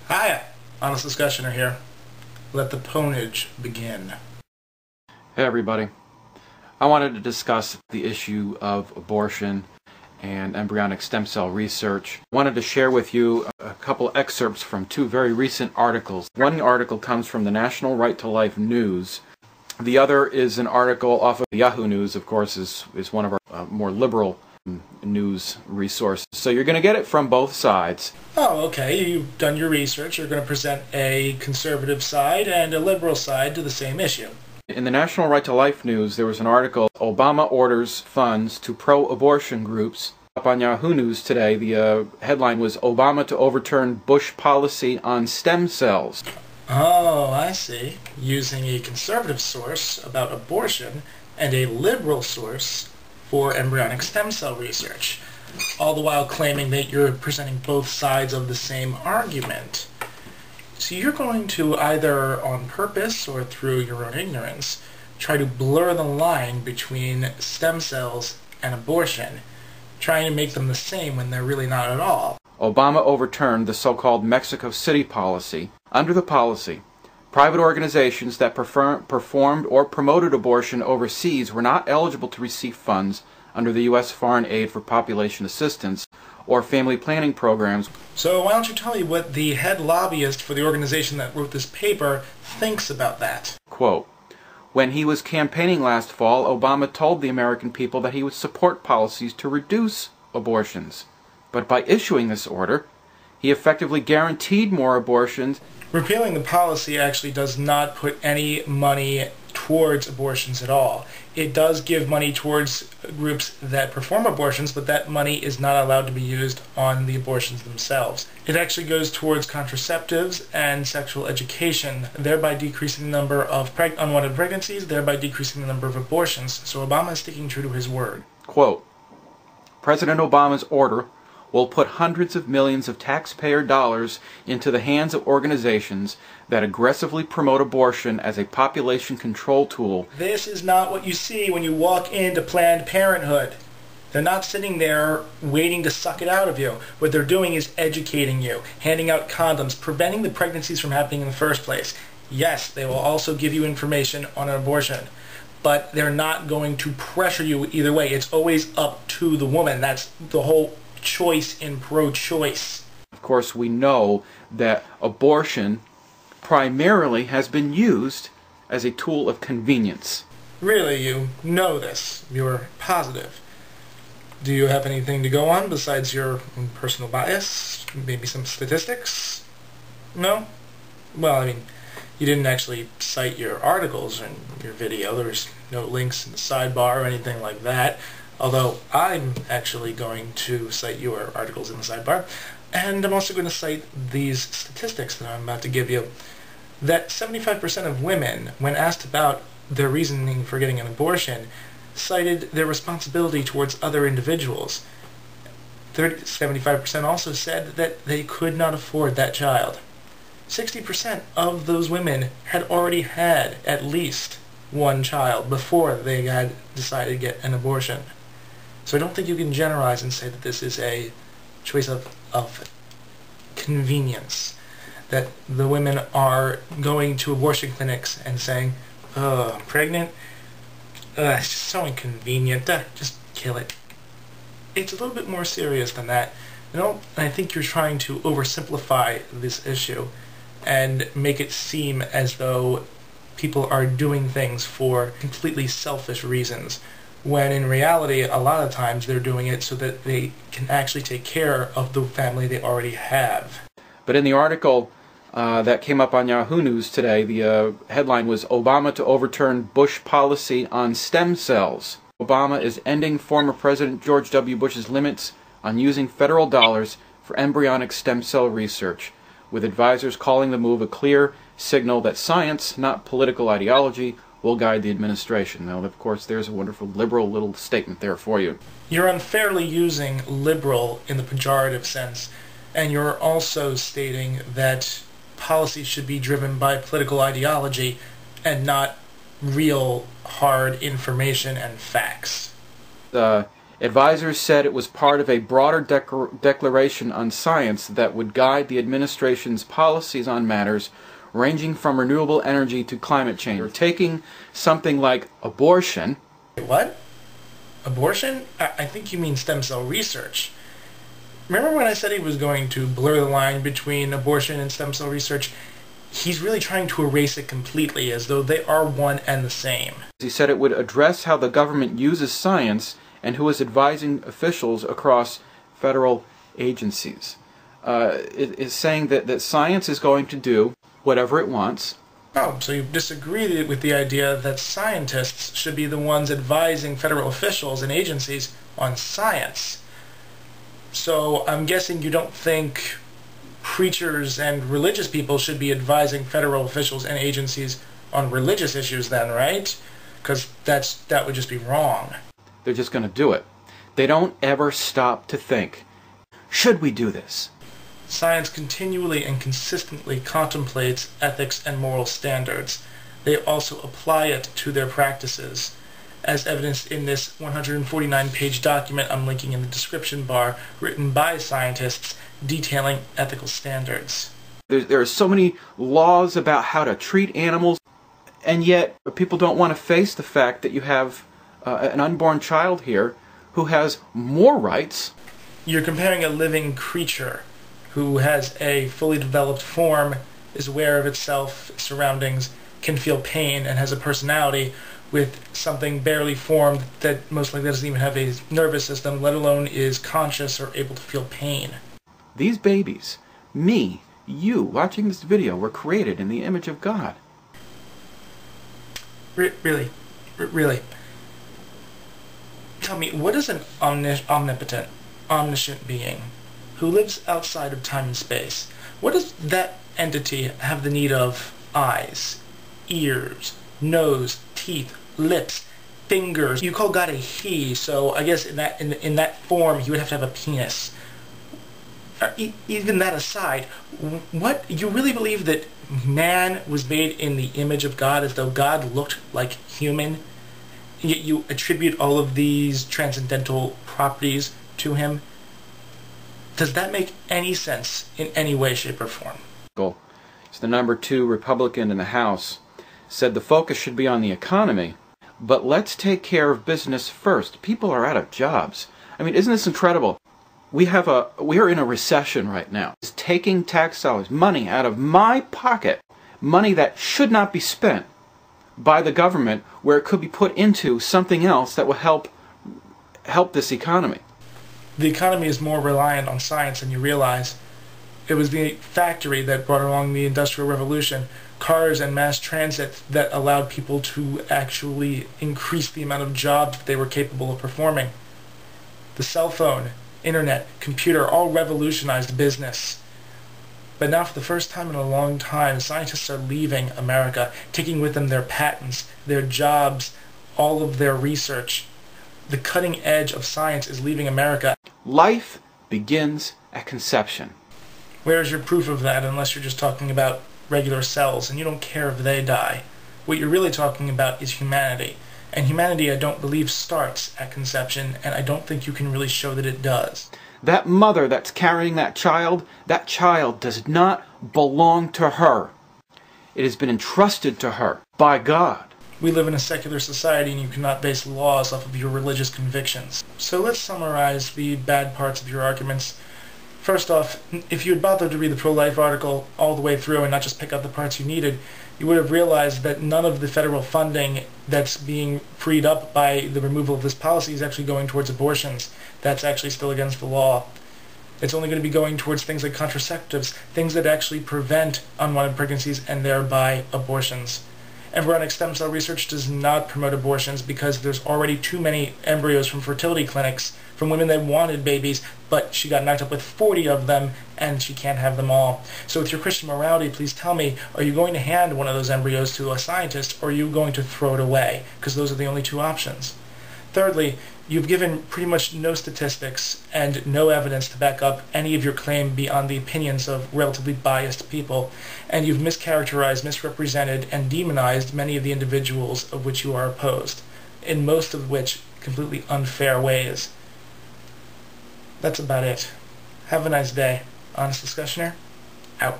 Hiya! Honest Discussioner here. Let the Pwnage begin. Hey everybody. I wanted to discuss the issue of abortion and embryonic stem cell research. I wanted to share with you a couple excerpts from two very recent articles. One article comes from the National Right to Life News. The other is an article off of Yahoo News, of course, is one of our more liberal news resources. So you're going to get it from both sides. Oh, okay. You've done your research. You're going to present a conservative side and a liberal side to the same issue. In the National Right to Life News, there was an article, Obama orders funds to pro-abortion groups. Up on Yahoo News today, the headline was, Obama to overturn Bush policy on stem cells. Oh, I see. Using a conservative source about abortion and a liberal source for embryonic stem cell research, all the while claiming that you're presenting both sides of the same argument. So you're going to, either on purpose or through your own ignorance, try to blur the line between stem cells and abortion, trying to make them the same when they're really not at all. Obama overturned the so-called Mexico City policy. Under the policy, private organizations that performed or promoted abortion overseas were not eligible to receive funds under the U.S. Foreign Aid for Population Assistance or family planning programs. So why don't you tell me what the head lobbyist for the organization that wrote this paper thinks about that? Quote, when he was campaigning last fall, Obama told the American people that he would support policies to reduce abortions. But by issuing this order, he effectively guaranteed more abortions. Repealing the policy actually does not put any money towards abortions at all. It does give money towards groups that perform abortions, but that money is not allowed to be used on the abortions themselves. It actually goes towards contraceptives and sexual education, thereby decreasing the number of unwanted pregnancies, thereby decreasing the number of abortions. So Obama is sticking true to his word. Quote, President Obama's order will put hundreds of millions of taxpayer dollars into the hands of organizations that aggressively promote abortion as a population control tool. This is not what you see when you walk into Planned Parenthood. They're not sitting there waiting to suck it out of you. What they're doing is educating you, handing out condoms, preventing the pregnancies from happening in the first place. Yes, they will also give you information on an abortion, but they're not going to pressure you either way. It's always up to the woman. That's the whole choice in pro-choice. Of course, we know that abortion primarily has been used as a tool of convenience. Really, you know this. You're positive. Do you have anything to go on besides your own personal bias? Maybe some statistics? No? Well, I mean, you didn't actually cite your articles in your video. There's no links in the sidebar or anything like that. Although I'm actually going to cite your articles in the sidebar, and I'm also going to cite these statistics that I'm about to give you, that 75% of women, when asked about their reasoning for getting an abortion, cited their responsibility towards other individuals. 75% also said that they could not afford that child. 60% of those women had already had at least one child before they had decided to get an abortion. So I don't think you can generalize and say that this is a choice of convenience, that the women are going to abortion clinics and saying, oh, I'm pregnant? It's just so inconvenient. Just kill it. It's a little bit more serious than that. And I think you're trying to oversimplify this issue and make it seem as though people are doing things for completely selfish reasons, when in reality, a lot of times they're doing it so that they can actually take care of the family they already have. But in the article that came up on Yahoo News today, the headline was, Obama to overturn Bush policy on stem cells. Obama is ending former President George W. Bush's limits on using federal dollars for embryonic stem cell research, with advisors calling the move a clear signal that science, not political ideology, will guide the administration. Now, of course, there's a wonderful liberal little statement there for you. You're unfairly using liberal in the pejorative sense, and you're also stating that policy should be driven by political ideology and not real hard information and facts. Advisors said it was part of a broader declaration on science that would guide the administration's policies on matters ranging from renewable energy to climate change. They're taking something like abortion. What? Abortion? I think you mean stem cell research. Remember when I said he was going to blur the line between abortion and stem cell research? He's really trying to erase it completely, as though they are one and the same. He said it would address how the government uses science and who is advising officials across federal agencies. It is saying that science is going to do whatever it wants. Oh, so you disagree with the idea that scientists should be the ones advising federal officials and agencies on science. So I'm guessing you don't think preachers and religious people should be advising federal officials and agencies on religious issues then, right? Because that would just be wrong. They're just going to do it. They don't ever stop to think, should we do this? Science continually and consistently contemplates ethics and moral standards. They also apply it to their practices, as evidenced in this 149-page document I'm linking in the description bar, written by scientists detailing ethical standards. There are so many laws about how to treat animals, and yet people don't want to face the fact that you have an unborn child here who has more rights. You're comparing a living creature who has a fully developed form, is aware of itself, its surroundings, can feel pain, and has a personality, with something barely formed that most likely doesn't even have a nervous system, let alone is conscious or able to feel pain. These babies, me, you, watching this video, were created in the image of God. Really? Tell me, what is an omnipotent, omniscient being who lives outside of time and space? What does that entity have the need of eyes, ears, nose, teeth, lips, fingers? You call God a he, so I guess in that form he would have to have a penis. Even that aside, what, you really believe that man was made in the image of God, as though God looked like human? Yet you attribute all of these transcendental properties to him? Does that make any sense in any way, shape, or form? It's the number 2 Republican in the House, said the focus should be on the economy, but let's take care of business first. People are out of jobs. I mean, isn't this incredible? We are in a recession right now. It's taking tax dollars, money out of my pocket, money that should not be spent by the government, where it could be put into something else that will help this economy. The economy is more reliant on science than you realize. It was the factory that brought along the Industrial Revolution, cars and mass transit that allowed people to actually increase the amount of jobs that they were capable of performing. The cell phone, internet, computer all revolutionized business. But now, for the first time in a long time, scientists are leaving America, taking with them their patents, their jobs, all of their research. The cutting edge of science is leaving America. Life begins at conception. Where's your proof of that, unless you're just talking about regular cells, and you don't care if they die? What you're really talking about is humanity. And humanity, I don't believe, starts at conception, and I don't think you can really show that it does. That mother that's carrying that child does not belong to her. It has been entrusted to her by God. We live in a secular society, and you cannot base laws off of your religious convictions. So let's summarize the bad parts of your arguments. First off, if you had bothered to read the pro-life article all the way through and not just pick out the parts you needed, you would have realized that none of the federal funding that's being freed up by the removal of this policy is actually going towards abortions. That's actually still against the law. It's only going to be going towards things like contraceptives, things that actually prevent unwanted pregnancies and thereby abortions. Embryonic stem cell research does not promote abortions because there's already too many embryos from fertility clinics from women that wanted babies, but she got knocked up with 40 of them and she can't have them all. So with your Christian morality, please tell me, are you going to hand one of those embryos to a scientist, or are you going to throw it away? Because those are the only two options. Thirdly, you've given pretty much no statistics and no evidence to back up any of your claim beyond the opinions of relatively biased people, and you've mischaracterized, misrepresented, and demonized many of the individuals of which you are opposed, in most of which completely unfair ways. That's about it. Have a nice day. Honest Discussioner, out.